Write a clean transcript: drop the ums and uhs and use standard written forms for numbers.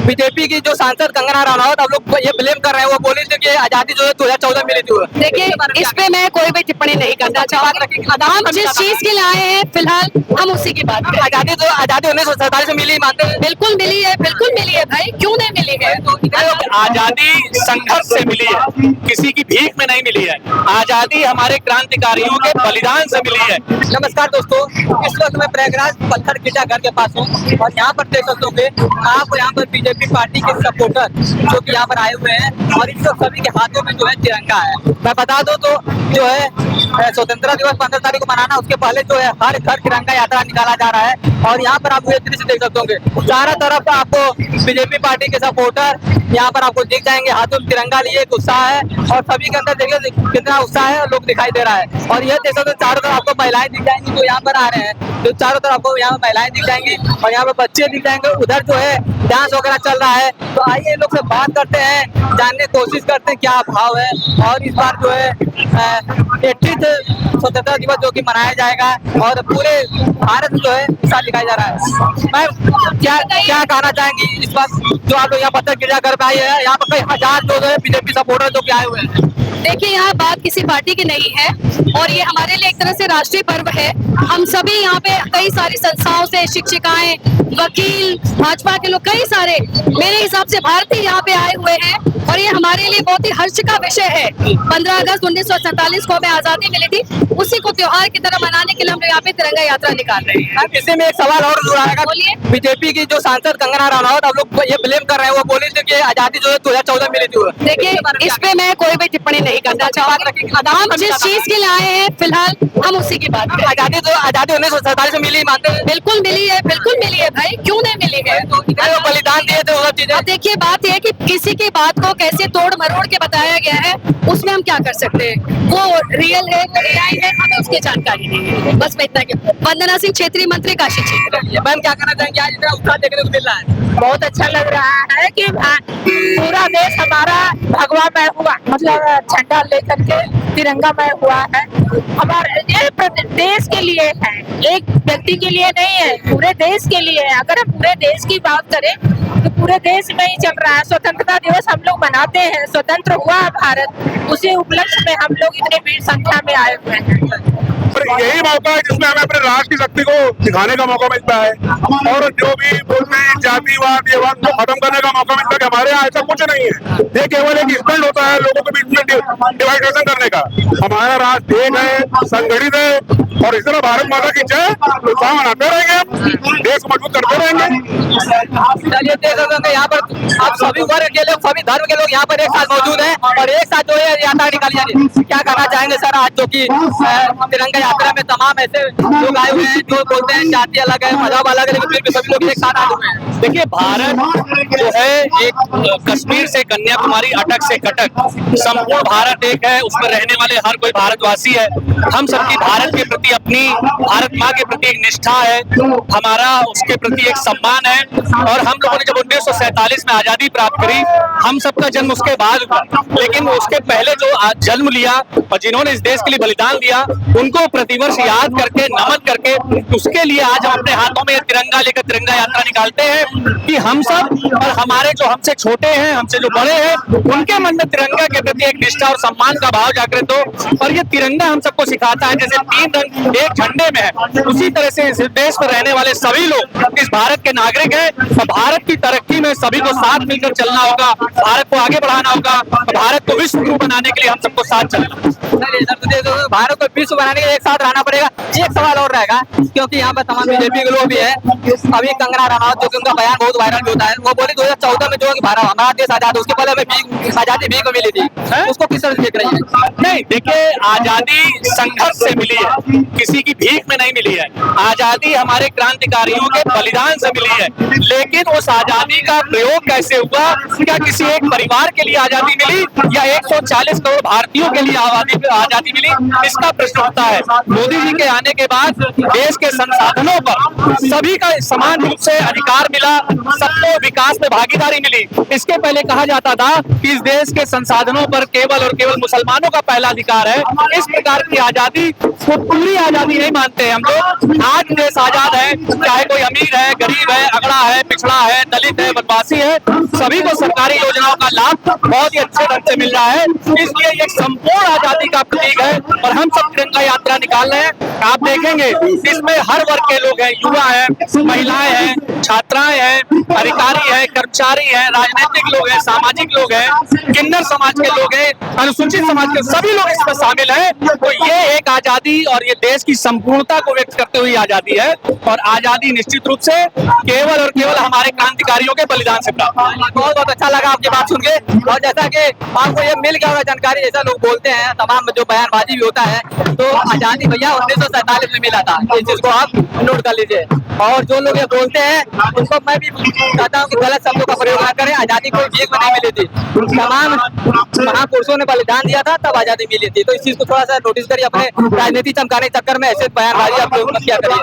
BJP की जो सांसद कंगना रनौत अब लोग ये ब्लेम कर रहे हैं, वो बोली थी कि आजादी जो है 2014 में मिली थी। देखिए, इस पे मैं कोई भी टिप्पणी नहीं करना चाहूंगी। हम जिस चीज के लिए आए हैं फिलहाल हम उसी की बात करें। आजादी 1947 में मिली मानते हैं? बिल्कुल मिली है, बिल्कुल मिली है भाई, क्यों नहीं मिली है। आजादी संघर्ष से मिली है, किसी की भीख में नहीं मिली है। आजादी हमारे क्रांतिकारियों के बलिदान से मिली है। नमस्कार दोस्तों, इस वक्त मैं प्रयागराज पत्थर गिरजा घर के पास हूँ और यहाँ पर देख सकते होंगे आप यहाँ पर बीजेपी पार्टी के सपोर्टर जो कि यहाँ पर आए हुए हैं और इन सब सभी के हाथों में जो है तिरंगा है। मैं बता दूं तो जो है स्वतंत्रता दिवस 15 तारीख को मनाना, उसके पहले जो है हर घर तिरंगा यात्रा निकाला जा रहा है और यहाँ पर आप ये दृश्य देख सकते होंगे। चारों तरफ आपको बीजेपी पार्टी के सपोर्टर यहाँ पर आपको दिख जाएंगे, हाथों में तिरंगा लिए, एक उत्साह है और सभी के अंदर देखिए कितना उत्साह है, लोग दिखाई दे रहा है। और यह देख सकते हैं चारों तरफ आपको महिलाएं दिख जाएंगी जो यहाँ पर आ रहे हैं, जो चारों तरफ आपको यहाँ महिलाएं दिख जाएंगी और यहाँ पर बच्चे दिख जाएंगे। उधर जो है डांस वगैरह चल रहा है, तो आइए इन लोग से बात करते हैं, जानने की कोशिश करते हैं क्या भाव है। और इस बार जो है 80th स्वतंत्रता दिवस जो कि मनाया जाएगा और पूरे भारत जो है हिस्सा दिखाया जा रहा है। मैम क्या कहना चाहेंगी इस बार जो आप लोग यहाँ पत्थर गिरजा कर पाए हैं, यहाँ पर कई हजार लोग हैं बीजेपी सपोर्टर जो कि आए हुए हैं? देखिए, यहाँ बात किसी पार्टी की नहीं है और ये हमारे लिए एक तरह से राष्ट्रीय पर्व है। हम सभी यहाँ पे कई सारी संस्थाओं से, शिक्षिकाएं, वकील, भाजपा के लोग, कई सारे मेरे हिसाब से भारतीय यहाँ पे आए हुए हैं और ये हमारे लिए बहुत ही हर्ष का विषय है। 15 अगस्त 1947 को हमें आजादी मिली थी, उसी को त्योहार की तरह मनाने के लिए हम यहाँ पे तिरंगा यात्रा निकाल रहे हैं। इसी में एक सवाल और जुड़ा बोलिए। बीजेपी की जो सांसद कंगना रनौत अब लोग ये ब्लेम कर रहे हैं, वो बोली थी कि आजादी जो है 2014 मिली थी। देखिए, इस पे मैं कोई भी टिप्पणी नहीं करना चाहूंगी। हम जिस चीज के लिए आए हैं फिलहाल हम उसी की बात करें। आजादी 1947 में मिली मानते हैं? बिल्कुल मिली है, बिल्कुल मिली है भाई, क्यों नहीं मिली है। वो बलिदान दिए थे वो सब चीजें। अब देखिए, बात यह है कि किसी की बात को कैसे तोड़ मरोड़ के बताया गया है, उसमें हम क्या कर सकते हैं। वो रियल है, AI है, हमें उसकी जानकारी नहीं है। बस मैं इतना कहूँ। वंदना सिंह क्षेत्रीय मंत्री काशी क्षेत्र। मैम क्या कहना चाहेंगे, आज इतना उत्साह देखने को मिल रहा है? बहुत अच्छा लग रहा है कि पूरा देश हमारा भगवामय हुआ, मतलब झंडा लेकर के तिरंगामय हुआ है। हमारे ये देश के लिए है, एक व्यक्ति के लिए नहीं है, पूरे देश के लिए है। अगर हम पूरे देश की बात करें तो पूरे देश में ही चल रहा है। स्वतंत्रता दिवस हम लोग मनाते हैं, स्वतंत्र हुआ भारत, उसी उपलक्ष्य में हम लोग इतने भीड़ संख्या में आए हुए हैं। यही मौका है जिसमें हमें अपने राष्ट्र की शक्ति को दिखाने का मौका मिलता है और जो भी बोलते हैं जातिवाद ये बात को खत्म करने का मौका मिलता है कि हमारे यहाँ ऐसा कुछ नहीं है। ये केवल एक स्टैंड होता है लोगों के बीच में डिवाइडेशन करने का। हमारा राष्ट्र एक है, संगठित है और इस तरह भारत माता की जय उत्साह मनाते रहेंगे, देश को मजबूत करते रहेंगे। चलिए देख सकते हैं यहाँ पर आप सभी वर्ग के लोग, सभी धर्म के लोग यहाँ पर एक साथ मौजूद हैं और एक साथ जो है यात्रा निकाली जा रही है। क्या कहना चाहेंगे सर, आज जो की तिरंगा यात्रा में तमाम ऐसे लोग आए हुए हैं जो बोलते हैं जाति अलग है, मजहब अलग है, लेकिन फिर भी सभी लोग एक साथ आए हुए हैं? देखिए, भारत जो है एक कश्मीर से कन्याकुमारी, अटक से कटक, संपूर्ण भारत एक है, उसमें रहने वाले हर कोई भारतवासी है। हम सबकी भारत के प्रति, अपनी भारत माँ के प्रति एक निष्ठा है, हमारा उसके प्रति एक सम्मान है। और हम लोगों ने जब 1947 में आजादी प्राप्त करी, हम सबका जन्म उसके बाद हुआ, लेकिन उसके पहले जो जन्म लिया और जिन्होंने इस देश के लिए बलिदान दिया, उनको प्रतिवर्ष याद करके, नमन करके, उसके लिए आज हम अपने हाथों में तिरंगा लेकर तिरंगा यात्रा निकालते हैं कि हम सब और हमारे जो हमसे छोटे हैं, हमसे जो बड़े हैं, उनके मन में तिरंगा के प्रति एक निष्ठा और सम्मान का भाव जागृत हो। और ये तिरंगा हम सबको सिखाता है जैसे 3 रंग एक झंडे में है, उसी तरह से इस देश पर रहने वाले सभी लोग इस भारत के नागरिक हैं और भारत की तरक्की में सभी को साथ मिलकर चलना होगा, भारत को आगे बढ़ाना होगा, भारत को विश्व गुरु बनाने के लिए हम सबको साथ चलना। भारत को विश्व बनाने के लिए एक साथ रहना पड़ेगा। एक सवाल और रहेगा क्योंकि यहाँ पर तमाम बीजेपी के लोग भी है। अभी कंगना रनौत जो कि उनका बयान बहुत वायरल भी होता है, वो बोली 2014 में जो भारत हमारा देश आजाद, उसके पहले हमें आजादी भी मिली थी, उसको किस तरह से देख रही है? नहीं, देखिए, आजादी संघर्ष से मिली है, किसी की भीख में नहीं मिली है। आजादी हमारे क्रांतिकारियों के बलिदान से मिली है, लेकिन उस आजादी का प्रयोग कैसे हुआ? क्या किसी एक परिवार के लिए आजादी मिली या 140 करोड़ भारतीयों के लिए आजादी मिली? इसका प्रश्न होता है। मोदी जी के आने के बाद देश के संसाधनों पर सभी का समान रूप से अधिकार मिला, सबको विकास में भागीदारी मिली। इसके पहले कहा जाता था कि इस देश के संसाधनों पर केवल और केवल मुसलमानों का पहला अधिकार है। इस प्रकार की आजादी को पूरी आजादी नहीं मानते हम लोग। आज देश आजाद है, चाहे कोई अमीर है, गरीब है, अगड़ा है, पिछड़ा है, दलित है, वनवासी है, सभी को सरकारी योजनाओं का लाभ बहुत ही अच्छे ढंग से मिल रहा है। इसलिए ये संपूर्ण आजादी का प्रतीक है और हम सब तिरंगा यात्रा निकाल रहे हैं। आप देखेंगे इसमें हर वर्ग के लोग हैं, युवा हैं, महिलाएं हैं, छात्राएं हैं, अधिकारी हैं, कर्मचारी हैं, राजनीतिक लोग हैं, सामाजिक लोग हैं, किन्नर समाज के लोग हैं, अनुसूचित समाज के सभी लोग इसमें शामिल हैं। तो ये एक आजादी और ये देश की संपूर्णता को व्यक्त करते हुए आजादी है और आजादी निश्चित रूप से केवल और केवल हमारे क्रांतिकारियों के बलिदान से प्राप्त। बहुत बहुत अच्छा लगा आपकी बात सुन के। और जैसा कि आपको ये मिल गया होगा जानकारी, जैसा लोग बोलते हैं तमाम जो बयानबाजी भी होता है, तो आजादी भैया 1947 में मिला था, इस चीज को आप नोट कर लीजिए। और जो लोग ये बोलते हैं उनको मैं भी कहता हूँ कि गलत शब्दों का प्रयोग ना करें। आजादी कोई भीख में नहीं मिली थी, तमाम महापुरुषों ने बलिदान दिया था तब आजादी मिली थी। तो इस चीज को थोड़ा सा नोटिस करिए, अपने राजनीति चमकाने के चक्कर में ऐसे बयानबाजी आप लोग मत किया करिए।